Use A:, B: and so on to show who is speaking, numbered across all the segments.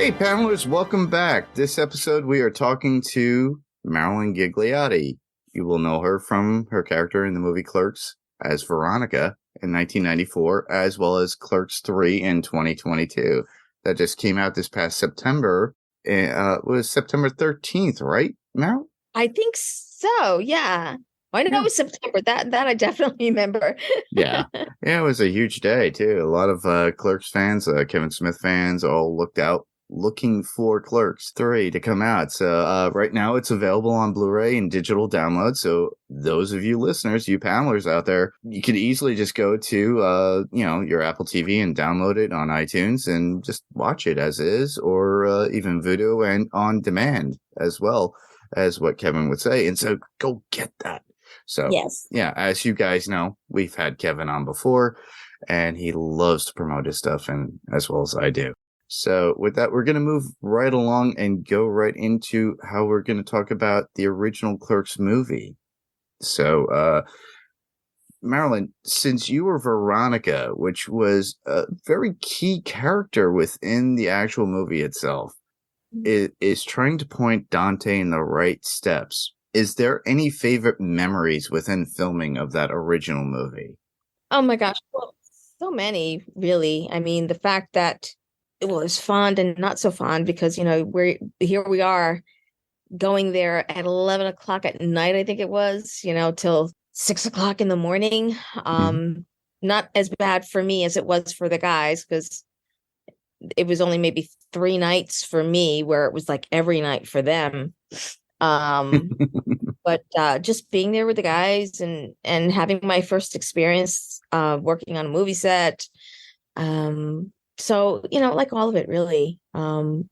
A: Hey, panelists, welcome back. This episode, we are talking to Marilyn Ghigliotti. You will know her from her character in the movie Clerks as Veronica in 1994, as well as Clerks 3 in 2022. That just came out this past September. It was September 13th, right, Marilyn?
B: I think so. Yeah. I know
A: Yeah.
B: it was September. That I definitely remember.
A: Yeah. Yeah, it was a huge day, too. A lot of Clerks fans, Kevin Smith fans, all looking for Clerks 3 to come out. So right now it's available on Blu-ray and digital download. So those of you listeners, you panelers out there, you could easily just go to your Apple TV and download it on iTunes and just watch it as is, or even Vudu and on demand as well, as what Kevin would say. And so go get that. So
B: Yes.
A: yeah, as you guys know, we've had Kevin on before, and he loves to promote his stuff, and as well as I do. So with that, we're going to move right along and go right into how we're going to talk about the original Clerks movie. So, Marilyn, since you were Veronica, which was a very key character within the actual movie itself, it is trying to point Dante in the right steps. Is there any favorite memories within filming of that original movie?
B: Oh my gosh. Well, so many, really. I mean, the fact that it was fond and not so fond because, we are going there at 11 o'clock at night, I think it was, till 6 o'clock in the morning. Not as bad for me as it was for the guys because it was only maybe 3 nights for me where it was like every night for them. But just being there with the guys and having my first experience working on a movie set. So, like all of it really. And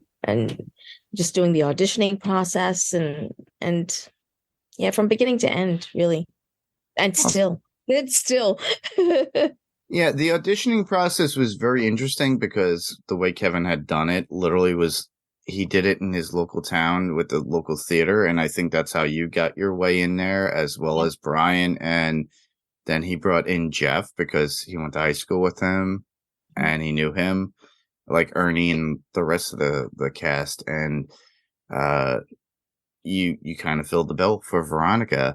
B: just doing the auditioning process and yeah, from beginning to end, really. And it's still.
A: Yeah, the auditioning process was very interesting because the way Kevin had done it literally was he did it in his local town with the local theater. And I think that's how you got your way in there, as well as Brian. And then he brought in Jeff because he went to high school with him and he knew him, like Ernie and the rest of the cast. And you kind of filled the bill for Veronica.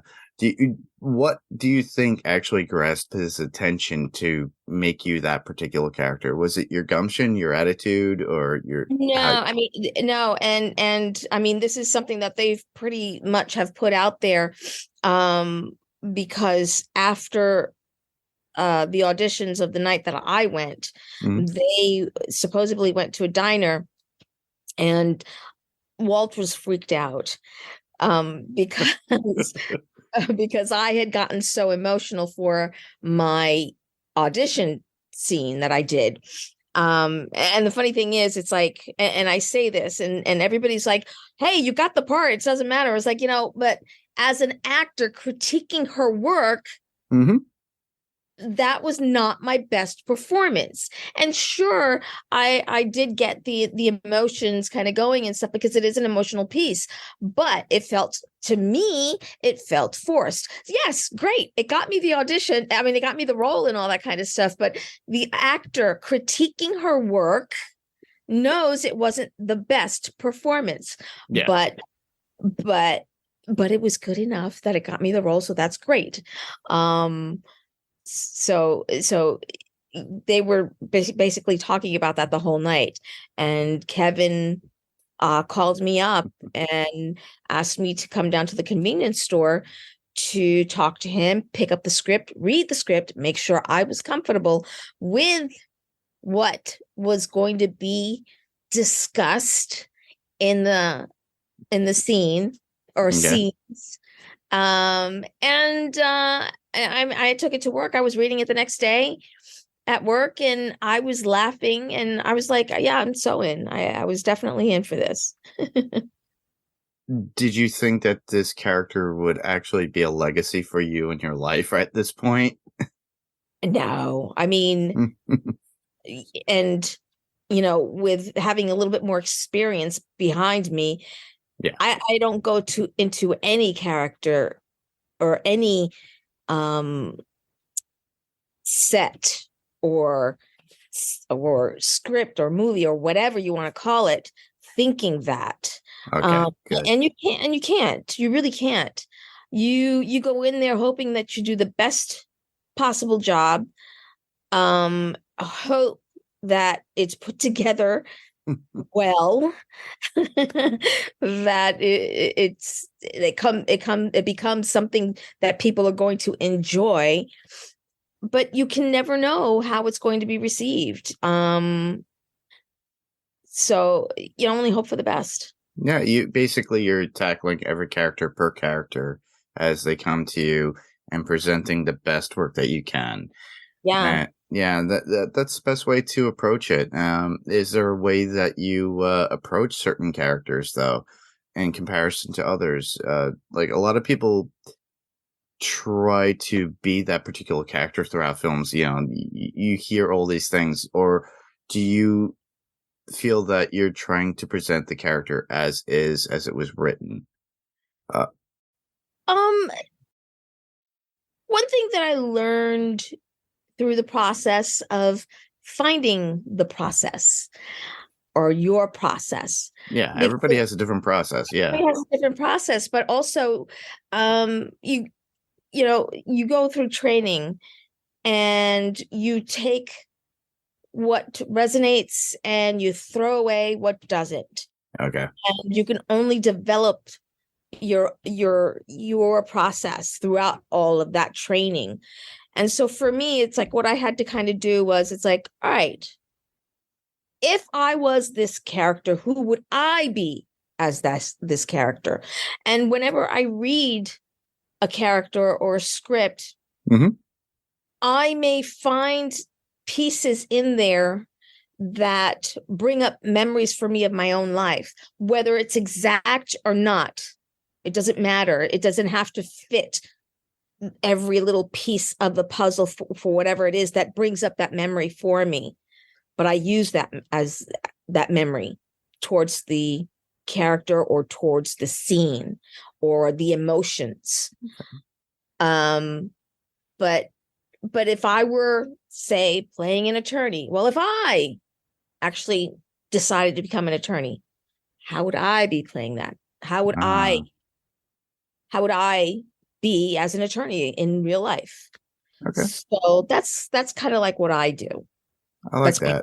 A: What do you think actually grasped his attention to make you that particular character? Was it your gumption, your attitude, or your
B: No, and I mean this is something that they've pretty much have put out there because after the auditions of the night that I went, they supposedly went to a diner and Walt was freaked out because because I had gotten so emotional for my audition scene that I did. And the funny thing is, it's like, and I say this, and everybody's like, "Hey, you got the part. It doesn't matter." It's like, but as an actor critiquing her work, that was not my best performance. And sure, I did get the emotions kind of going and stuff because it is an emotional piece, but to me it felt forced. Yes, great, it got me the audition, I mean it got me the role and all that kind of stuff, but the actor critiquing her work knows it wasn't the best performance. But it was good enough that it got me the role, so that's great. So they were basically talking about that the whole night, and Kevin called me up and asked me to come down to the convenience store to talk to him, pick up the script, read the script, make sure I was comfortable with what was going to be discussed in the scene or scenes. I took it to work. I was reading it the next day at work and I was laughing and I was like, yeah, I'm so in. I was definitely in for this.
A: Did you think that this character would actually be a legacy for you in your life at this point?
B: No, I mean, and with having a little bit more experience behind me, I don't go into any character or any set or script or movie or whatever you want to call it thinking that.
A: Okay,
B: Um,
A: good.
B: and you can't, you really can't. You go in there hoping that you do the best possible job, hope that it's put together well, that it becomes something that people are going to enjoy, but you can never know how it's going to be received. So you only hope for the best.
A: Yeah, you're tackling every character per character as they come to you and presenting the best work that you can.
B: Yeah.
A: Yeah, that's the best way to approach it. Is there a way that you approach certain characters though, in comparison to others? Like a lot of people try to be that particular character throughout films. You know, you hear all these things, or do you feel that you're trying to present the character as is, as it was written? Uh,
B: Um, One thing that I learned through the process of finding the process or your process,
A: yeah, everybody
B: because
A: has a different process. Yeah.
B: everybody has a different process, but also, you you go through training and you take what resonates and you throw away what doesn't.
A: Okay.
B: And you can only develop your process throughout all of that training. And so for me, it's like what I had to kind of do was it's like, all right, if I was this character, who would I be as this character? And whenever I read a character or a script,
A: Hmm.
B: I may find pieces in there that bring up memories for me of my own life, whether it's exact or not. It doesn't matter. It doesn't have to fit every little piece of the puzzle for whatever it is that brings up that memory for me. But I use that as that memory towards the character or towards the scene or the emotions. Um, but if I were, say, playing an attorney, well, if I actually decided to become an attorney, how would I be playing that? How would I
A: Uh,
B: how would I be as an attorney in real life?
A: okay.
B: So that's kind of like what I do.
A: I like
B: That's my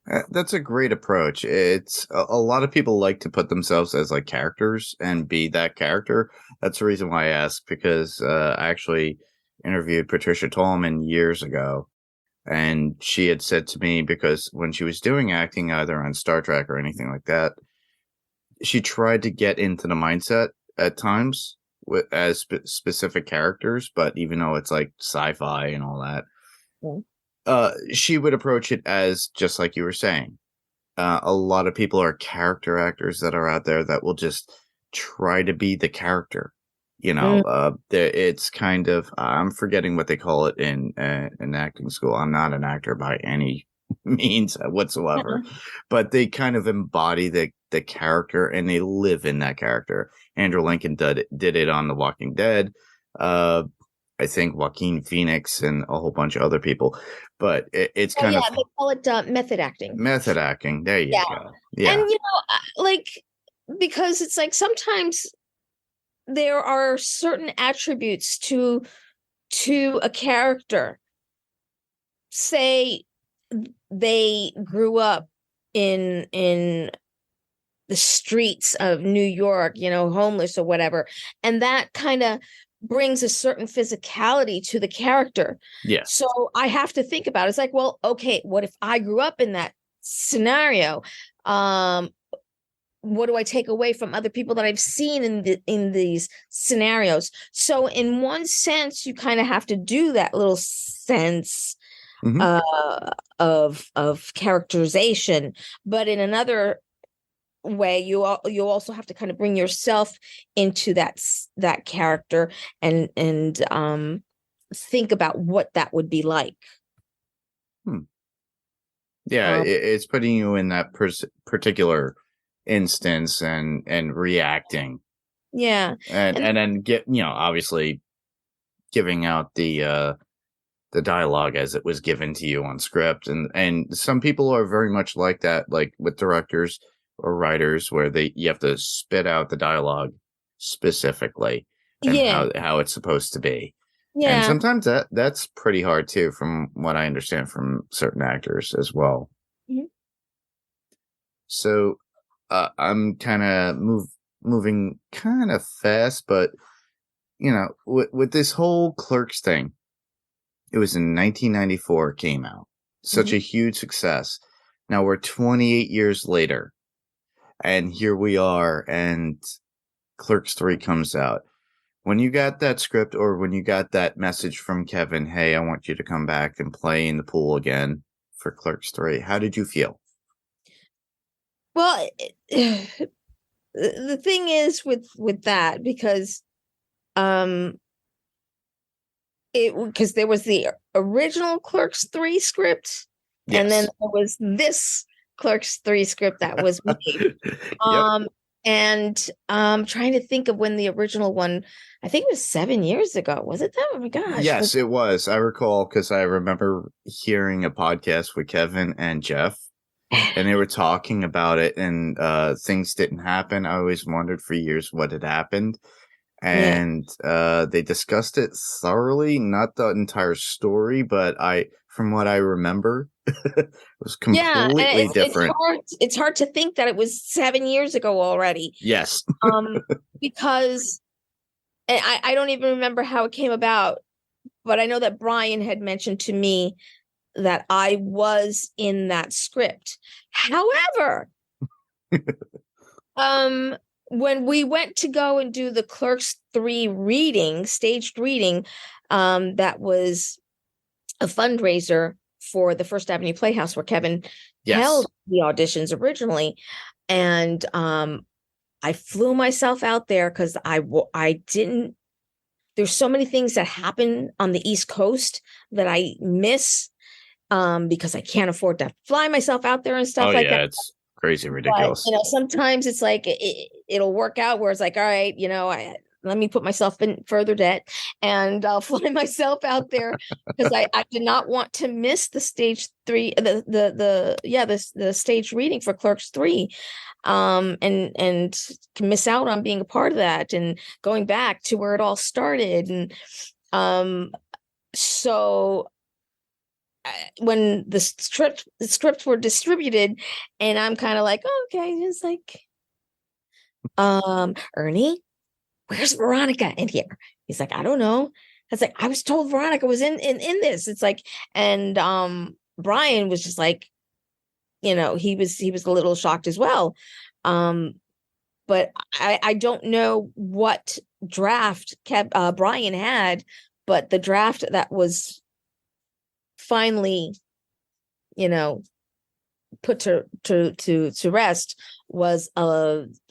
A: that. That's a great approach. It's a lot of people like to put themselves as like characters and be that character. That's the reason why I asked, because I actually interviewed Patricia Tallman years ago, and she had said to me, because when she was doing acting either on Star Trek or anything like that, she tried to get into the mindset at times with as specific characters, but even though it's like sci-fi and all that,
B: Mm.
A: she would approach it as just like you were saying. A lot of people are character actors that are out there that will just try to be the character. You know,
B: Mm.
A: it's kind of, I'm forgetting what they call it in acting school. I'm not an actor by any means whatsoever, but they kind of embody the character and they live in that character. Andrew Lincoln did it on The Walking Dead. Uh, I think Joaquin Phoenix and a whole bunch of other people, but it's
B: Oh
A: kind
B: yeah,
A: of
B: they call it method acting.
A: method acting. There you
B: Yeah,
A: go.
B: and
A: Yeah.
B: like because it's like sometimes there are certain attributes to a character. Say they grew up in the streets of New York, homeless or whatever. And that kind of brings a certain physicality to the character.
A: Yes.
B: So I have to think about it. It's like, well, okay, what if I grew up in that scenario? Um, what do I take away from other people that I've seen in these scenarios? So in one sense, you kind of have to do that little sense
A: Hmm.
B: uh of characterization, but in another way you also have to kind of bring yourself into that character and think about what that would be like.
A: Hmm. Yeah,
B: um
A: it's putting you in that particular instance and reacting,
B: yeah, and
A: and then obviously giving out the dialogue as it was given to you on script, and some people are very much like that, like with directors. or writers where you have to spit out the dialogue specifically and
B: Yeah.
A: how it's supposed to be. And
B: Yeah.
A: sometimes that's pretty hard too, from what I understand from certain actors as well.
B: Mhm.
A: So I'm kind of moving kind of fast, but with this whole Clerks thing, it was in 1994 it came out. Such
B: Mhm.
A: a huge success. Now we're 28 years later, and here we are, and Clerks 3 comes out. When you got that script, or when you got that message from Kevin, hey, I want you to come back and play in the pool again for Clerks 3, how did you feel?
B: Well, the thing is with that, because um it because there was the original Clerks 3 script, and then
A: Yes.
B: there was this Clerks 3 script that was made.
A: Yep.
B: And trying to think of when the original one, I think it was 7 years ago. Was it that? Oh my gosh.
A: Yes, it was. I recall because I remember hearing a podcast with Kevin and Jeff, and they were talking about it, and things didn't happen. I always wondered for years what had happened.
B: Yeah.
A: And they discussed it thoroughly, not the entire story, but from what I remember, it was
B: Yeah, and
A: completely different.
B: it's hard to think that it was 7 years ago already.
A: Yes.
B: Because and I don't even remember how it came about, but I know that Brian had mentioned to me that I was in that script. However, um, when we went to go and do the Clerks 3 reading, staged reading, that was a fundraiser for the First Avenue Playhouse where Kevin
A: Yes.
B: held the auditions originally. And I flew myself out there because I didn't, there's so many things that happen on the East Coast that I miss, because I can't afford to fly myself out there and
A: Oh,
B: stuff like
A: yeah.
B: that.
A: It's crazy
B: But
A: ridiculous.
B: sometimes it's like it'll work out where it's like, all right, let me put myself in further debt, and I'll fly myself out there, because I did not want to miss the stage 3, the stage reading for Clerks 3, and miss out on being a part of that and going back to where it all started. And so when the scripts were distributed, and I'm kind of like, oh, okay, it's like, Ernie, where's Veronica in here? He's like, I don't know. It's like, I was told Veronica was in this. It's like, and Brian was just like, he was a little shocked as well. But I don't know what draft Brian had, but the draft that was finally, you know, put to rest was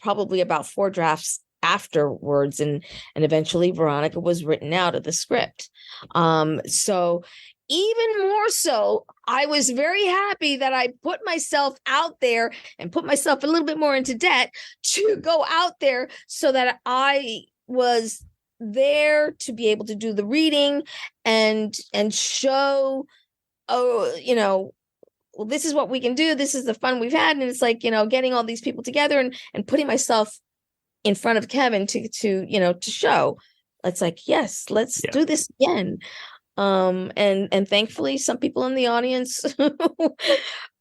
B: probably about 4 drafts afterwards, and eventually Veronica was written out of the script. So even more so, I was very happy that I put myself out there and put myself a little bit more into debt to go out there, so that I was there to be able to do the reading and show, oh, well, this is what we can do. This is the fun we've had. And it's like, getting all these people together and putting myself in front of Kevin to show. It's like, yes, let's
A: Yeah.
B: do this again. And thankfully some people in the audience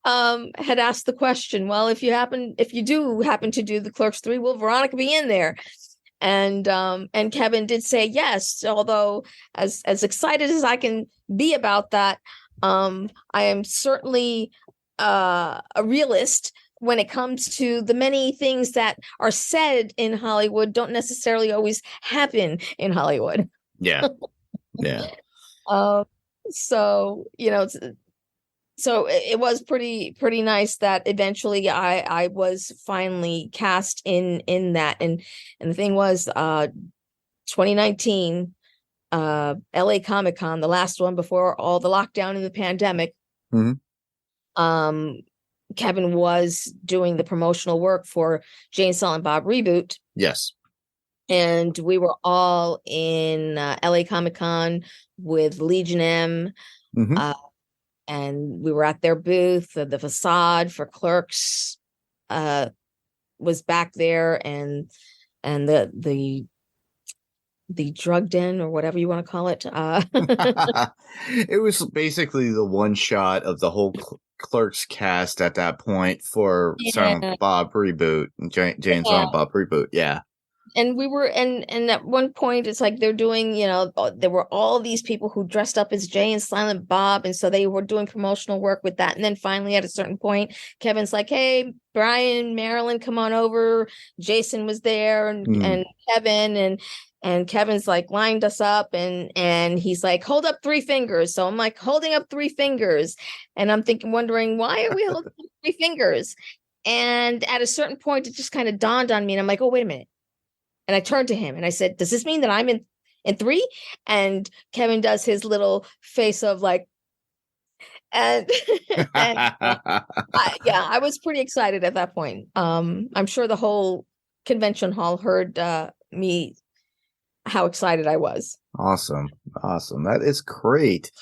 B: had asked the question, well, if you do happen to do the Clerks 3, will Veronica be in there? And Kevin did say yes, although as excited as I can be about that, I am certainly a realist when it comes to the many things that are said in Hollywood don't necessarily always happen in Hollywood.
A: Yeah. Yeah.
B: Uh, so so it was pretty nice that eventually I was finally cast in that. And the thing was, 2019, LA Comic-Con, the last one before all the lockdown and the pandemic.
A: Mhm.
B: Kevin was doing the promotional work for Jane Silent Bob Reboot,
A: Yes.
B: and we were all in LA Comic-Con with Legion M.
A: Mhm.
B: And we were at their booth, the facade for Clerks was back there, and the drug den, or whatever you want to call it.
A: It was basically the one shot of the whole Clerks cast at that point for Silent
B: Yeah.
A: Bob reboot, Jay and Silent Bob reboot. Yeah.
B: And we were, and at one point it's like they're doing, there were all these people who dressed up as Jay and Silent Bob, and so they were doing promotional work with that. And then finally at a certain point, Kevin's like, hey, Brian, Marilyn, come on over. Jason was there, and Kevin, and Kevin's like lined us up, and he's like, hold up 3 fingers. So I'm like holding up 3 fingers, and I'm wondering, why are we holding up 3 fingers? And at a certain point it just kind of dawned on me, and I'm like, oh, wait a minute. And I turned to him and I said, does this mean that I'm in 3? And Kevin does his little face of like, and, I was pretty excited at that point. I'm sure the whole convention hall heard me, how excited I was.
A: Awesome. That is great.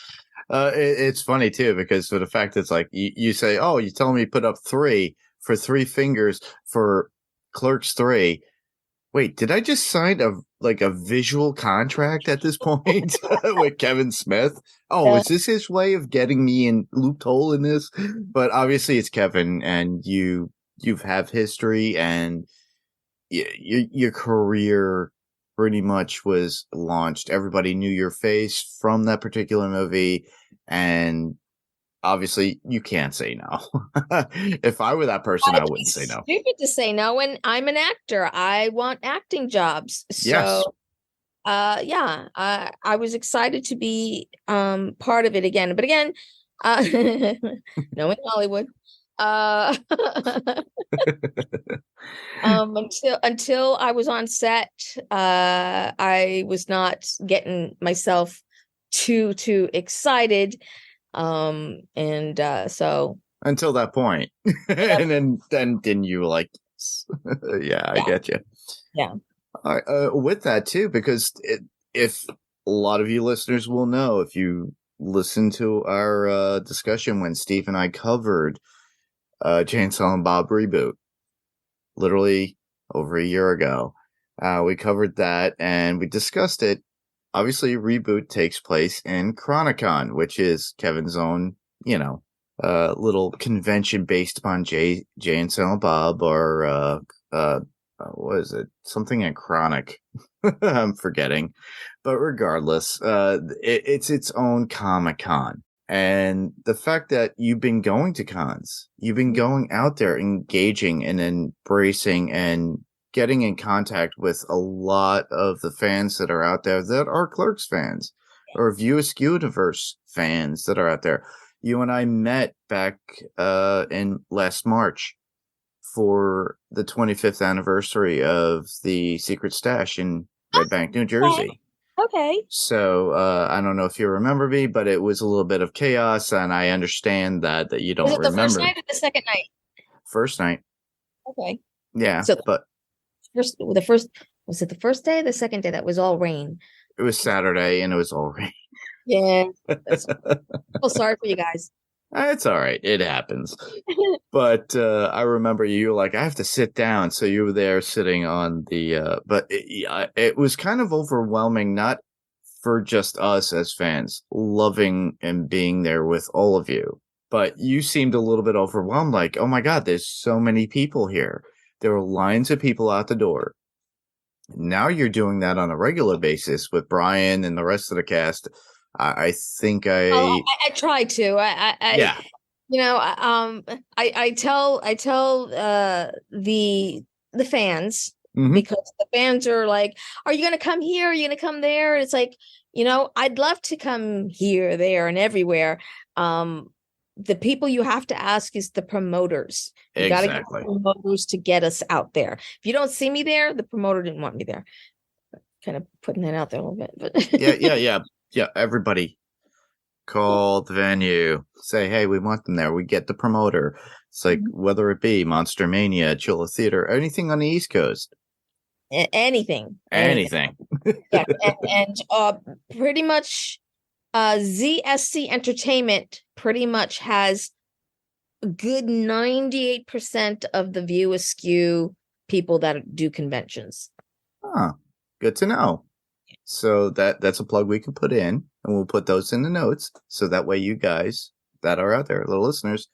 A: It's funny too, because for the fact it's like you say, oh, you telling me put up 3 for 3 fingers for Clerks 3. Wait, did I just sign a visual contract at this point with Kevin Smith? Oh, is this his way of getting me in looped hole in this? But obviously it's Kevin, and you have history, and your career pretty much was launched. Everybody knew your face from that particular movie, and obviously you can't say no. If I were that person, I wouldn't say no.
B: Stupid to say no, and I'm an actor. I want acting jobs.
A: Yes.
B: So I was excited to be part of it again. But again, knowing Hollywood, until I was on set, I was not getting myself too excited. So
A: until that point. And then you were like, yeah, I get you.
B: Yeah.
A: All right, with that too, because if a lot of you listeners will know, if you listen to our discussion when Steve and I covered Jay and Silent Bob reboot, literally over a year ago, we covered that and we discussed it. Obviously, reboot takes place in Chronicon, which is Kevin's own, little convention based upon Jay and Silent Bob, or what is it? Something in Chronic. I'm forgetting. But regardless, it's its own Comic-Con. And the fact that you've been going to cons, you've been going out there, engaging and embracing and getting in contact with a lot of the fans that are out there that are Clerks fans, or View Askew Universe fans that are out there. You and I met back in last March for the 25th anniversary of the Secret Stash in Red Bank, New Jersey.
B: Okay.
A: So I don't know if you remember me, but it was a little bit of chaos, and I understand that you don't remember.
B: Was it the first night or the second night?
A: First night.
B: Okay.
A: Yeah,
B: so
A: but
B: was it the first day or the second day that was all rain?
A: It was Saturday, and it was all rain.
B: Yeah. Sorry for you guys.
A: It's all right. It happens. But I remember you were like, I have to sit down. So you were there sitting on the, but it was kind of overwhelming, not for just us as fans, loving and being there with all of you. But you seemed a little bit overwhelmed, like, oh my God, there's so many people here. There were lines of people out the door. Now you're doing that on a regular basis with Brian and the rest of the cast. I think
B: I try to.
A: Yeah.
B: I tell the fans, because the fans are like, are you going to come here? Are you going to come there? And it's like, I'd love to come here, there, and everywhere. The people you have to ask is the promoters. You got to get the promoters to get us out there. If you don't see me there, the promoter didn't want me there. Kind of putting that out there a little bit, but
A: yeah. Everybody call the venue, say, hey, we want them there. We get the promoter. It's like, whether it be Monster Mania, Chilla Theater, anything on the East Coast.
B: Anything. Yeah, and pretty much ZSC Entertainment pretty much has a good 98% of the View Askew people that do conventions.
A: Huh. Good to know. So that's a plug we can put in, and we'll put those in the notes so that way you guys that are out there, little listeners,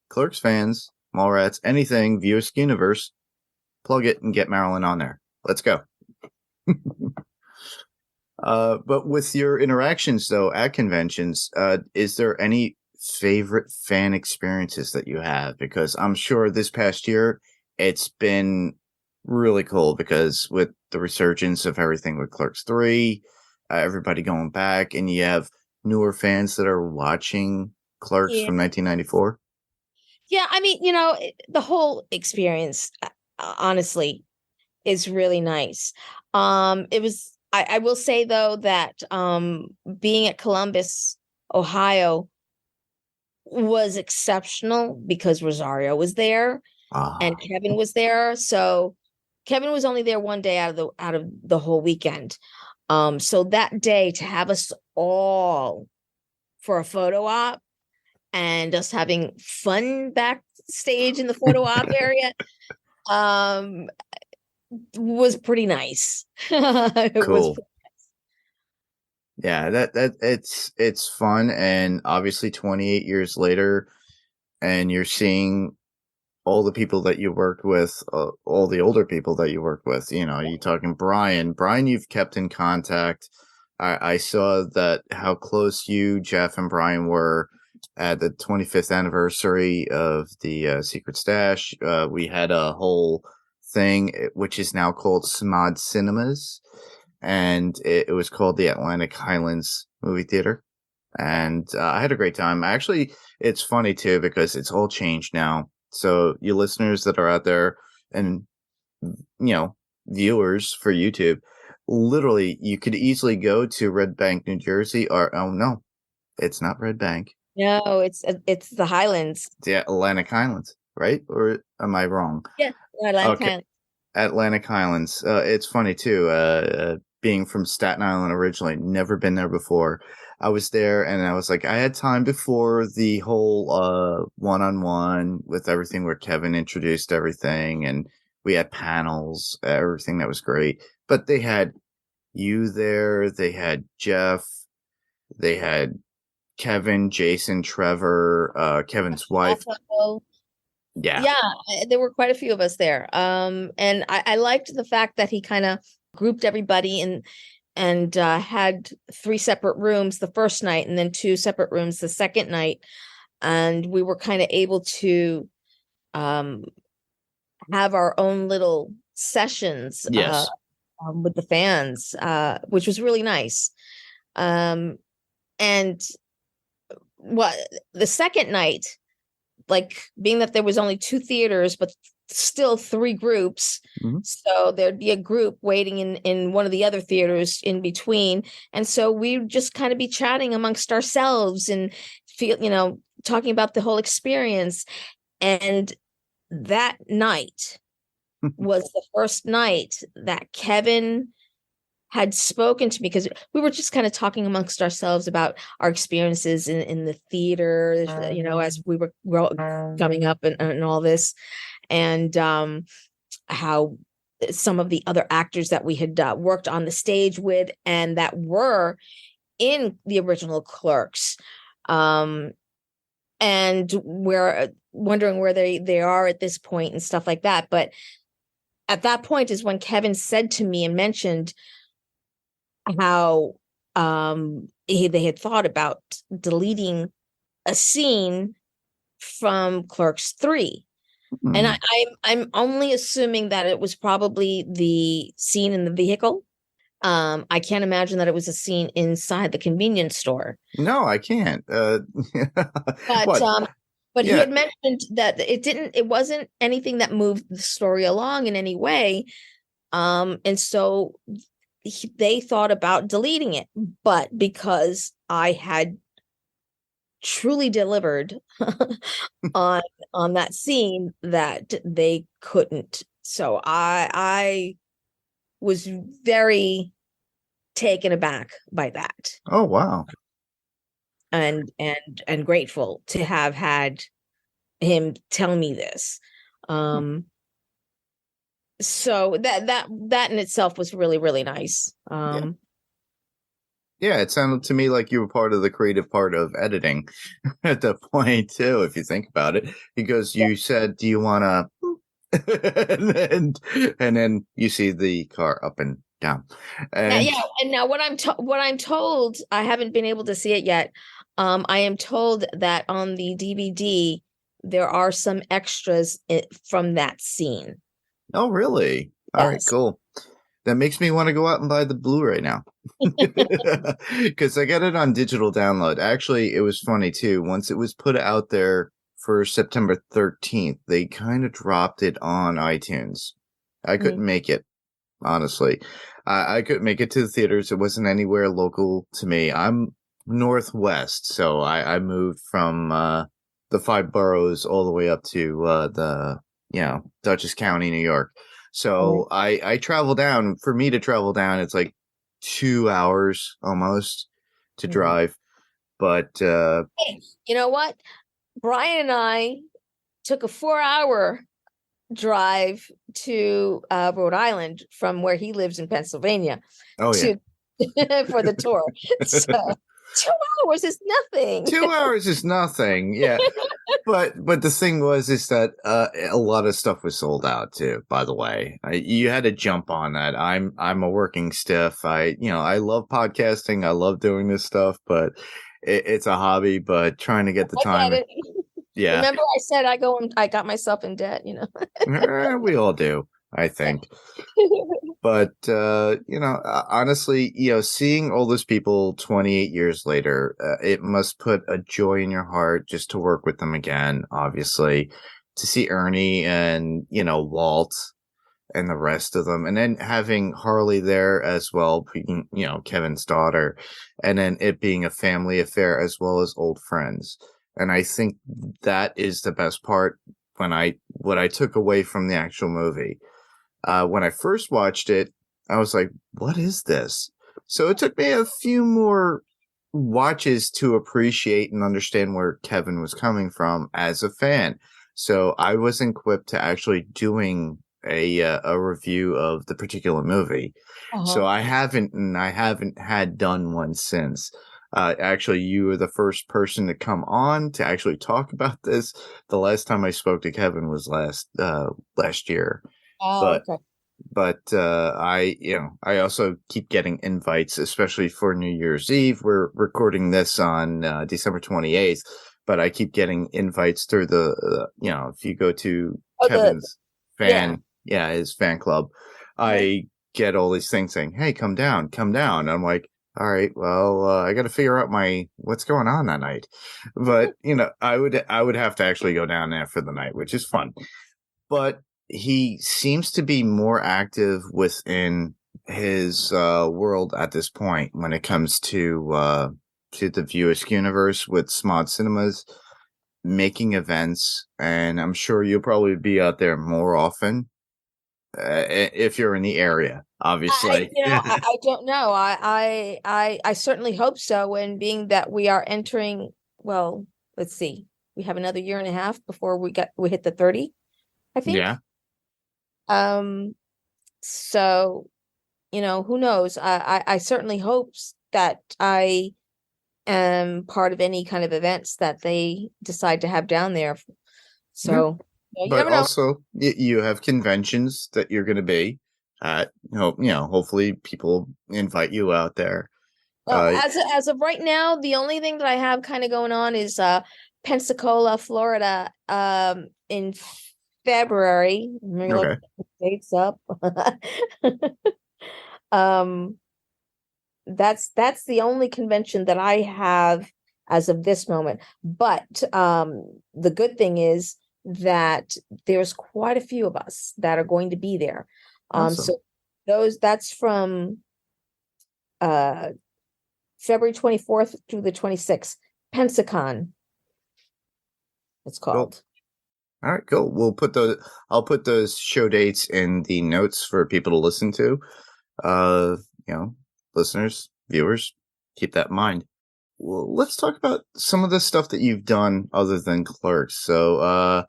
A: Clerks fans, Mallrats, anything, Viewersk Universe, plug it and get Marilyn on there. Let's go. But with your interactions, though, at conventions, is there any favorite fan experiences that you have? Because I'm sure this past year, it's been really cool because with the resurgence of everything with Clerks 3, everybody going back, and you have newer fans that are watching Clerks
B: Yeah.
A: from 1994.
B: Yeah, I mean, the whole experience, honestly, is really nice. It was, I will say though that being at Columbus, Ohio was exceptional because Rosario was there and
A: Ah,
B: Kevin was there. So Kevin was only there one day out of the whole weekend. So that day to have us all for a photo op and us having fun backstage in the photo op area um was pretty nice. It was
A: cool. Yeah, that it's fun, and obviously 28 years later, and you're seeing all the people that you worked with, all the older people that you worked with. You talking Brian. Brian, you've kept in contact. I saw that how close you, Jeff, and Brian were at the 25th anniversary of the Secret Stash. We had a whole thing, which is now called Smod Cinemas, and it was called the Atlantic Highlands Movie Theater. And I had a great time. Actually, it's funny too because it's all changed now. So you listeners that are out there and viewers for YouTube, literally you could easily go to Red Bank, New Jersey, or oh no, it's not Red Bank.
B: No, it's the Highlands.
A: It's the Atlantic Highlands, right? Or am I wrong?
B: Yeah, Atlantic
A: Okay,
B: Highlands.
A: Atlantic Highlands. It's funny too. Being from Staten Island originally, never been there before. I was there, and I was like, I had time before the whole one-on-one with everything where Kevin introduced everything, and we had panels, everything that was great. But they had you there. They had Jeff. They had Kevin, Jason, Trevor, Kevin's wife.
B: Also,
A: Yeah.
B: yeah, there were quite a few of us there. And I liked the fact that he kind of grouped everybody and had three separate rooms the first night and then two separate rooms the second night. And we were kind of able to um, have our own little sessions
A: Yes.
B: with the fans, which was really nice. And what the second night, like being that there was only two theaters, but still three groups.
A: Mhm.
B: So there'd be a group waiting in one of the other theaters in between. And so we'd just kind of be chatting amongst ourselves and talking about the whole experience. And that night was the first night that Kevin had spoken to me because we were just kind of talking amongst ourselves about our experiences in the theater, as we were coming up and all this, and how some of the other actors that we had worked on the stage with and that were in the original Clerks, and we're wondering where they are at this point and stuff like that. But at that point is when Kevin said to me and mentioned how they had thought about deleting a scene from Clerks 3. And
A: Mm.
B: I'm only assuming that it was probably the scene in the vehicle. I can't imagine that it was a scene inside the convenience store.
A: No, I can't.
B: But
A: What?
B: but he
A: Yeah.
B: had mentioned that it wasn't anything that moved the story along in any way. And so they thought about deleting it, but because I had truly delivered on that scene that they couldn't. So I was very taken aback by that
A: Oh, wow.
B: and grateful to have had him tell me this. Um So that in itself was really, really nice.
A: Yeah. Yeah, it sounded to me like you were part of the creative part of editing at that point too, if you think about it, because
B: Yeah.
A: you said, "Do you want to?" and then you see the car up and down,
B: Now,
A: and
B: yeah, and now what I'm told, I haven't been able to see it yet. I am told that on the DVD there are some extras from that scene.
A: oh, really? All right,
B: Yes.
A: cool. That makes me want to go out and buy the Blu-ray now. Because I got it on digital download. Actually, it was funny too. Once it was put out there for September 13th, they kind of dropped it on iTunes. I
B: Mhm.
A: couldn't make it, honestly. I couldn't make it to the theaters. It wasn't anywhere local to me. I'm Northwest, so I moved from the five boroughs all the way up to Dutchess County, New York.
B: Oh.
A: So I travel down. For me to travel down, it's like 2 hours almost to
B: Mhm.
A: drive. But
B: Hey, you know what? Brian and I took a 4-hour drive to Rhode Island from where he lives in Pennsylvania
A: oh yeah.
B: to for the tour. So 2 hours is nothing.
A: 2 hours is nothing. Yeah. But the thing was is that a lot of stuff was sold out too. By the way, you had to jump on that. I'm a working stiff. I love podcasting. I love doing this stuff, but it's a hobby. But trying to get the
B: I get
A: time,
B: it.
A: yeah,
B: Remember I said I got myself in debt.
A: we all do. I think. But honestly, seeing all those people 28 years later, it must put a joy in your heart just to work with them again. Obviously, to see Ernie and Walt and the rest of them, and then having Harley there as well, being, Kevin's daughter, and then it being a family affair as well as old friends. And I think that is the best part what I took away from the actual movie. When I first watched it, I was like, what is this? So it took me a few more watches to appreciate and understand where Kevin was coming from as a fan. So I was equipped to actually doing a review of the particular movie. So
B: Uh-huh.
A: I haven't had done one since. Actually, you were the first person to come on to actually talk about this. The last time I spoke to Kevin was last year,
B: Oh,
A: but
B: okay.
A: I also keep getting invites, especially for New Year's Eve. We're recording this on December 28th, but I keep getting invites through if you go to
B: Oh,
A: Kevin's
B: yeah.
A: his fan club,
B: Uh-huh.
A: I get all these things saying, "Hey, come down, come down." I'm like, all right, well, I got to figure out what's going on that night. But I would have to actually go down there for the night, which is fun. But he seems to be more active within his world at this point when it comes to the Viewisk universe with Smod Cinemas making events, and I'm sure you'll probably be out there more often if you're in the area, obviously.
B: I don't know. I certainly hope so. And being that we are entering, well, let's see, we have another year and a half before we hit the 30, I think.
A: Yeah,
B: Um, so who knows? I certainly that I am part of any kind of events that they decide to have down there.
A: yeah.
B: So you
A: But
B: never know.
A: also, you have conventions that you're going to be at. Hopefully, people invite you out there.
B: Well, as of right now, the only thing that I have kind of going on is Pensacola, Florida, in February. Let me look
A: Okay.
B: the dates up. Um, that's the only convention that I have as of this moment. But the good thing is that there's quite a few of us that are going to be there.
A: Awesome.
B: So that's from uh February 24th through the 26th. Pensacon, it's
A: Cool.
B: called.
A: All right, cool. I'll put those show dates in the notes for people to listen to. Uh, listeners, viewers, keep that in mind. Well, let's talk about some of the stuff that you've done other than Clerks. So,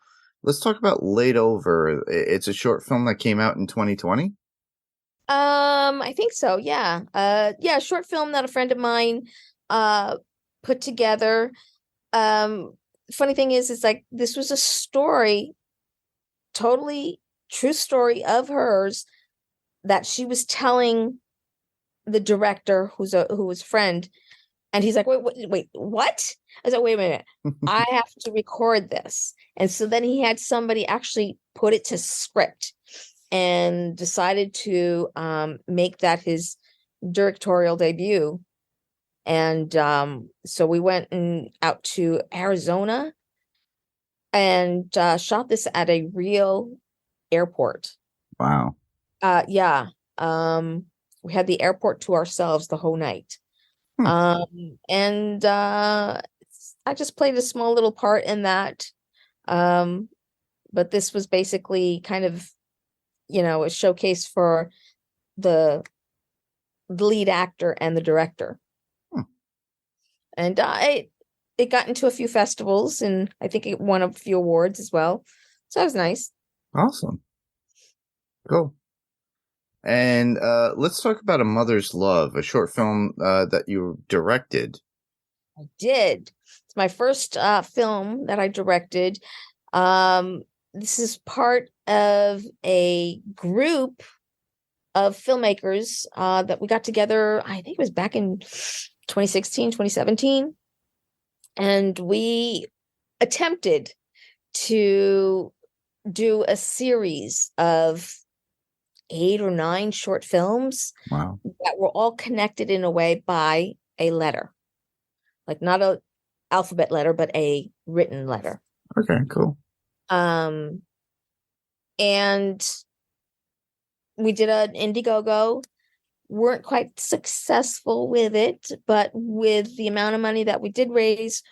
A: let's talk about Laid Over. It's a short film that came out in 2020.
B: I think so. Yeah. Yeah, a short film that a friend of mine put together. Um, Funny thing is, it's like this was a story, totally true story of hers that she was telling the director, who was a friend, and he's like, wait, what? I was like, wait a minute, I have to record this. And so then he had somebody actually put it to script and decided to make that his directorial debut. And so we went out to Arizona and shot this at a real airport.
A: Wow.
B: Yeah. We had the airport to ourselves the whole night.
A: Hmm.
B: And I just played a small little part in that. But this was basically kind of, a showcase for the lead actor and the director.
A: Hmm.
B: And it got into a few festivals, and I think it won a few awards as well. So that was nice.
A: Awesome. Cool. And let's talk about A Mother's Love, a short film that you directed.
B: I did. It's my first film that I directed. This is part of a group of filmmakers that we got together, I think it was back in 2016, 2017. And we attempted to do a series of 8 or 9 short films
A: Wow.
B: that were all connected in a way by a letter, like not a alphabet letter, but a written letter.
A: Okay, cool.
B: And we did an Indiegogo, weren't quite successful with it, but with the amount of money that we did raise,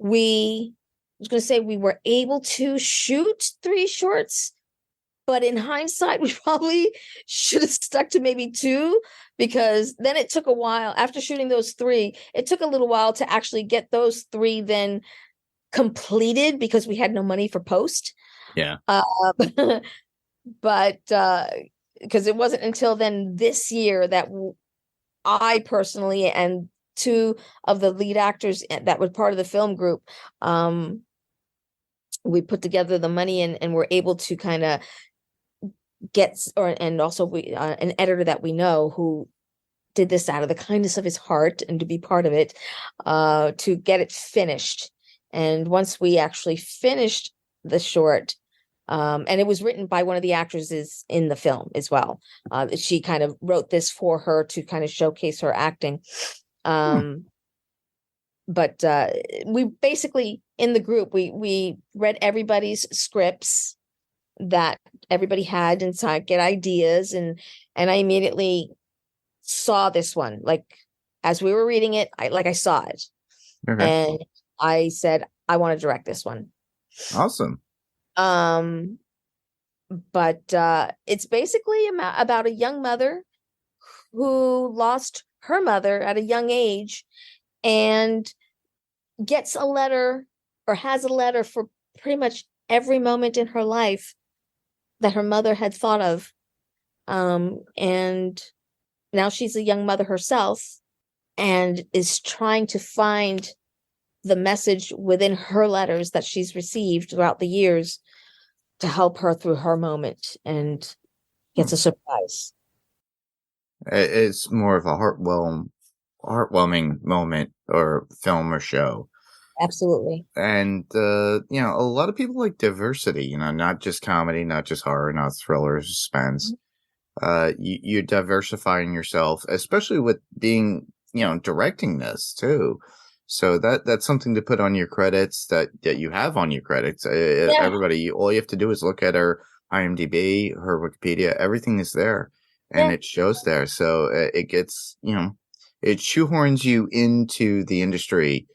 B: I was going to say we were able to shoot 3 shorts, but in hindsight, we probably should have stuck to maybe 2, because then it took a while. After shooting those 3, it took a little while to actually get those 3 then completed, because we had no money for post.
A: Yeah.
B: But because it wasn't until then this year that I personally and 2 of the lead actors that were part of the film group, we put together the money and were able to kind of and also an editor that we know who did this out of the kindness of his heart and to be part of it, to get it finished. And once we actually finished the short, and it was written by one of the actresses in the film as well. She kind of wrote this for her to kind of showcase her acting. But we basically, in the group, we read everybody's scripts that everybody had inside, get ideas, and I immediately saw this one. Like, as we were reading it, I saw it.
A: Okay.
B: And I said, I want to direct this one.
A: Awesome.
B: But it's basically about a young mother who lost her mother at a young age and gets a letter, or has a letter, for pretty much every moment in her life that her mother had thought of. And now she's a young mother herself and is trying to find the message within her letters that she's received throughout the years to help her through her moment, and gets a surprise.
A: It's more of a heartwarming moment or film or show.
B: Absolutely.
A: And a lot of people like diversity, not just comedy, not just horror, not thriller, suspense. You're diversifying yourself, especially with being, directing this too. So that's something to put on your credits, that you have on your credits. Everybody, all you have to do is look at her IMDb, her Wikipedia, everything is there, and it shows there. So it gets, it shoehorns you into the industry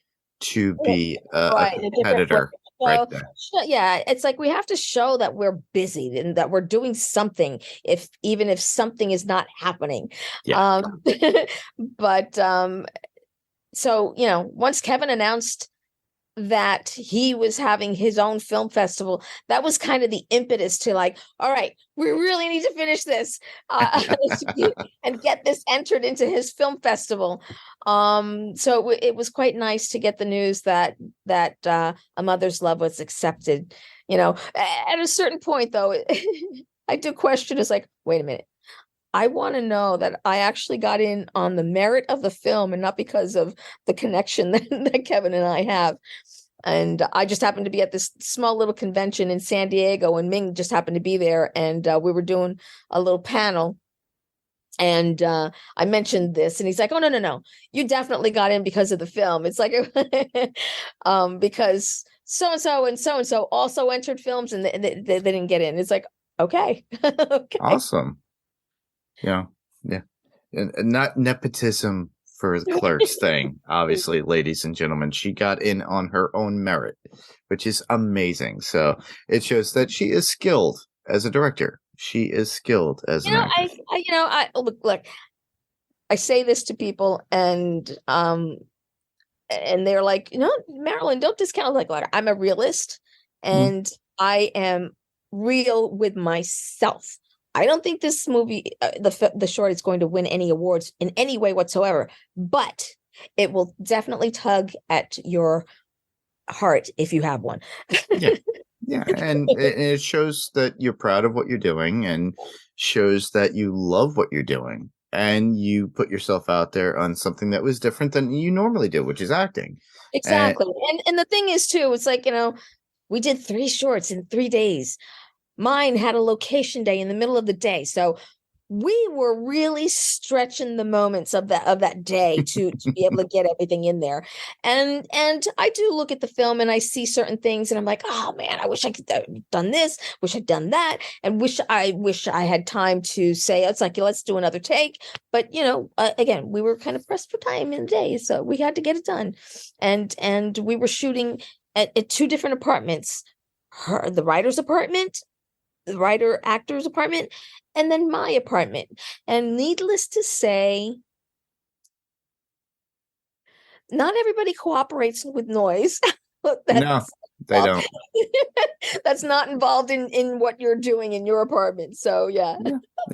A: to be a competitor. Right there.
B: Yeah, it's like we have to show that we're busy and that we're doing something, even if something is not happening.
A: Yeah.
B: But so once Kevin announced that he was having his own film festival, that was kind of the impetus to like, all right, we really need to finish this and get this entered into his film festival. So it was quite nice to get the news that A Mother's Love was accepted. At a certain point, though, I do question. It's like, wait a minute. I want to know that I actually got in on the merit of the film and not because of the connection that Kevin and I have. And I just happened to be at this small little convention in San Diego, and Ming just happened to be there. And we were doing a little panel. And I mentioned this, and he's like, "Oh, no. You definitely got in because of the film." It's like, because so and so also entered films, and they didn't get in. It's like, okay. Okay.
A: Awesome. Yeah. And not nepotism for the Clerks thing, obviously, ladies and gentlemen. She got in on her own merit, which is amazing. So it shows that she is skilled as a director. She is skilled as an actor.
B: I look. I say this to people, and they're like, Marilyn, don't discount. Like, I'm a realist, and I am real with myself. I don't think this movie, the short, is going to win any awards in any way whatsoever, but it will definitely tug at your heart if you have one.
A: Yeah, and it shows that you're proud of what you're doing, and shows that you love what you're doing, and you put yourself out there on something that was different than you normally do, which is acting.
B: Exactly. And the thing is, too, it's like, we did 3 shorts in 3 days. Mine had a location day in the middle of the day. So we were really stretching the moments of that day to be able to get everything in there. And I do look at the film and I see certain things and I'm like, oh man, I wish I could have done this, wish I'd done that, and wish I had time to say, it's like, let's do another take. But again, we were kind of pressed for time in the day, so we had to get it done. And we were shooting at 2 different apartments. The writer's apartment, the writer actor's apartment, and then my apartment. And needless to say, not everybody cooperates with noise.
A: No, they don't.
B: That's not involved in what you're doing in your apartment. So yeah,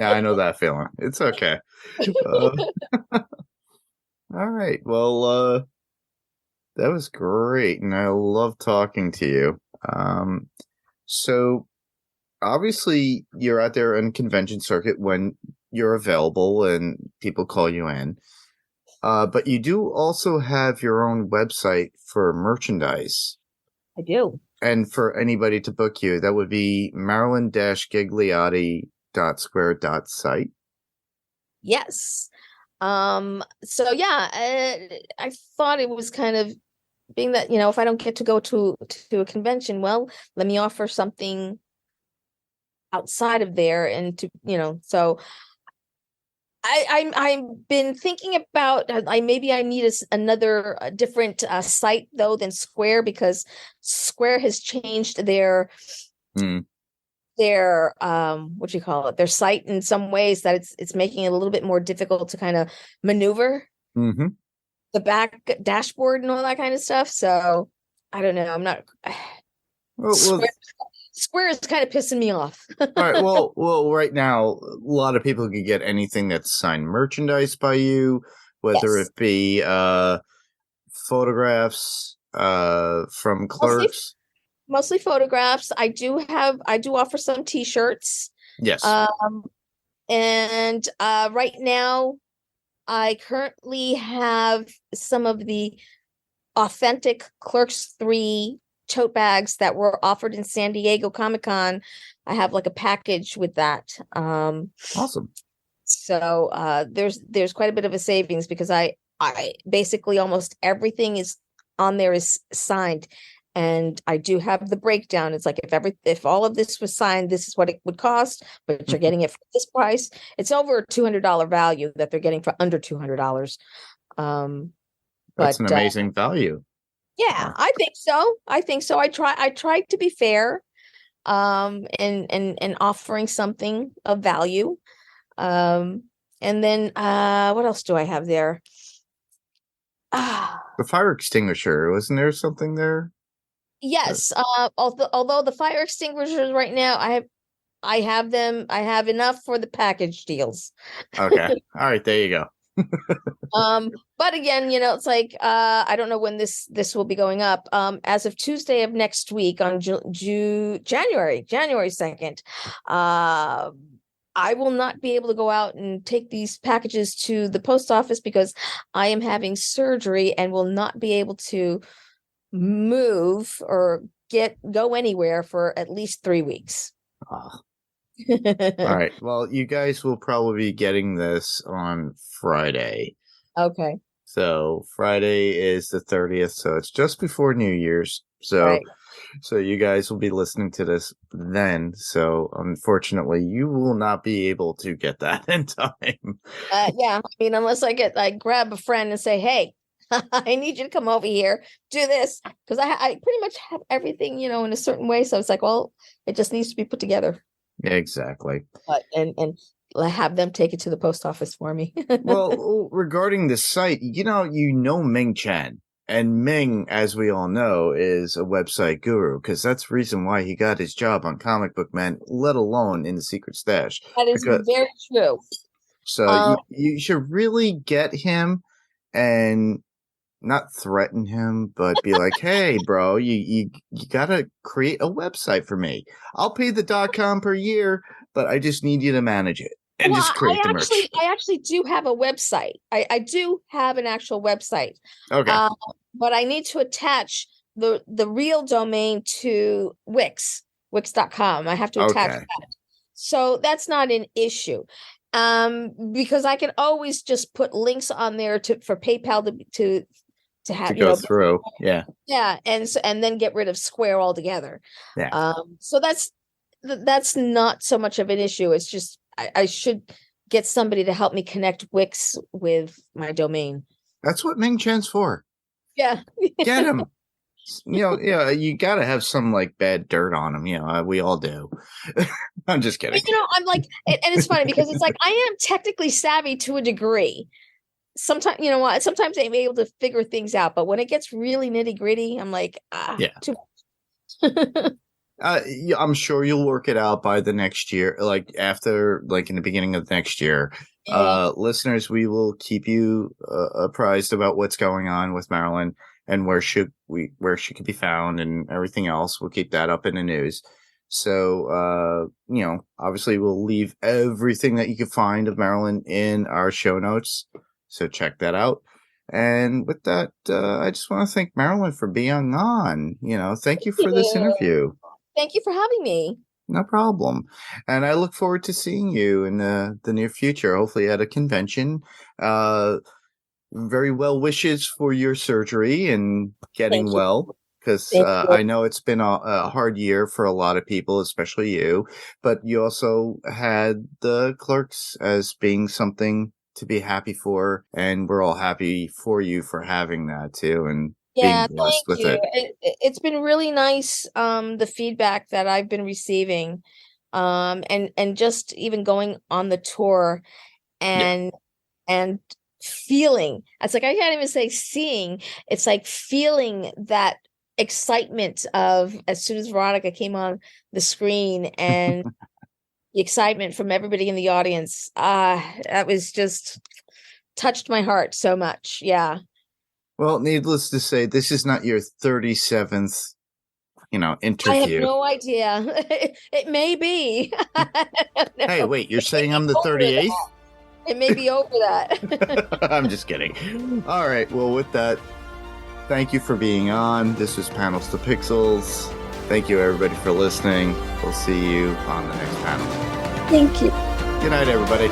A: I know that feeling. It's okay. All right. Well, that was great, and I love talking to you. So obviously you're out there in convention circuit when you're available and people call you in. But you do also have your own website for merchandise.
B: I do.
A: And for anybody to book you, that would be Marilyn-Ghigliotti.square.site.
B: Yes. So yeah, I thought it was kind of being that, if I don't get to go to a convention, well, let me offer something outside of there, and to so I've been thinking about, I need another different site though than Square, because Square has changed their what do you call it, their site in some ways that it's making it a little bit more difficult to kind of maneuver the back dashboard and all that kind of stuff. So I don't know. I'm not. Square is kind of pissing me off.
A: All right. Well, right now, a lot of people can get anything that's signed merchandise by you, whether it be photographs from Clerks.
B: Mostly photographs. I do offer some T-shirts.
A: Yes.
B: And right now, I currently have some of the authentic Clerks 3 tote bags that were offered in San Diego Comic-Con. I have like a package with that.
A: Awesome.
B: So there's quite a bit of a savings, because I basically almost everything is on there is signed, and I do have the breakdown. It's like, if all of this was signed, this is what it would cost, but you're getting it for this price. It's over a $200 value that they're getting for under $200.
A: That's an amazing value.
B: Yeah, I think so. I tried to be fair, and offering something of value. And then what else do I have there?
A: The fire extinguisher, wasn't there something there?
B: Yes. Although the fire extinguishers right now, I have them. I have enough for the package deals.
A: Okay. All right. There you go.
B: But again, it's like I don't know when this will be going up. As of Tuesday of next week on January 2nd, I will not be able to go out and take these packages to the post office because I am having surgery and will not be able to move or go anywhere for at least 3 weeks.
A: Ah. All right. Well, you guys will probably be getting this on Friday.
B: Okay.
A: So Friday is the 30th, so it's just before New Year's. So
B: Right.
A: so you guys will be listening to this then. So unfortunately, you will not be able to get that in time.
B: Yeah, I mean, unless I grab a friend and say, "Hey, I need you to come over here, do this," because I pretty much have everything, in a certain way. So it's like, well, it just needs to be put together.
A: Exactly.
B: But and have them take it to the post office for me.
A: Well, regarding the site, you know Ming Chen. And Ming, as we all know, is a website guru because that's the reason why he got his job on Comic Book Man, let alone in the Secret Stash.
B: That is
A: Because
B: very true.
A: so you should really get him and not threaten him, but be like, "Hey, bro, you gotta create a website for me. I'll pay the .com per year, but I just need you to manage it and
B: Well,
A: just create the merch."
B: I actually do have a website. I do have an actual website.
A: Okay.
B: But I need to attach the real domain to wix.com. I have to attach
A: Okay.
B: that. So that's not an issue. Because I can always just put links on there for PayPal to
A: To
B: have,
A: go through. Yeah.
B: yeah, and then get rid of Square altogether.
A: Yeah.
B: So that's not so much of an issue. It's just I should get somebody to help me connect Wix with my domain.
A: That's what Ming Chen's for.
B: Yeah.
A: Get him. You got to have some like bad dirt on him. We all do. I'm just kidding.
B: I'm like, and it's funny because it's like I am technically savvy to a degree. Sometimes, sometimes I'm able to figure things out, but when it gets really nitty gritty, I'm like,
A: Yeah.
B: too much.
A: Yeah, I'm sure you'll work it out by the next year, like after, like in the beginning of next year.
B: Yeah.
A: Listeners, we will keep you apprised about what's going on with Marilyn and where she could be found and everything else. We'll keep that up in the news. So, obviously we'll leave everything that you can find of Marilyn in our show notes. So check that out. And with that, I just want to thank Marilyn for being on. Thank you for this interview.
B: Thank you for having me.
A: No problem. And I look forward to seeing you in the near future, hopefully at a convention. Very well wishes for your surgery and getting well, because I know it's been a hard year for a lot of people, especially you. But you also had the Clerks as being something to be happy for, and we're all happy for you for having that too, and being blessed with it.
B: It's been really nice, the feedback that I've been receiving, and just even going on the tour and feeling. It's like I can't even say seeing. It's like feeling that excitement of as soon as Veronica came on the screen and the excitement from everybody in the audience. That was just touched my heart so much. Yeah.
A: Well, needless to say, this is not your 37th, interview.
B: I have no idea. It may be.
A: Hey, wait, you're saying I'm the 38th?
B: It may be over that.
A: I'm just kidding. All right. Well, with that, thank you for being on. This was Panels to Pixels. Thank you, everybody, for listening. We'll see you on the next panel.
B: Thank you.
A: Good night, everybody.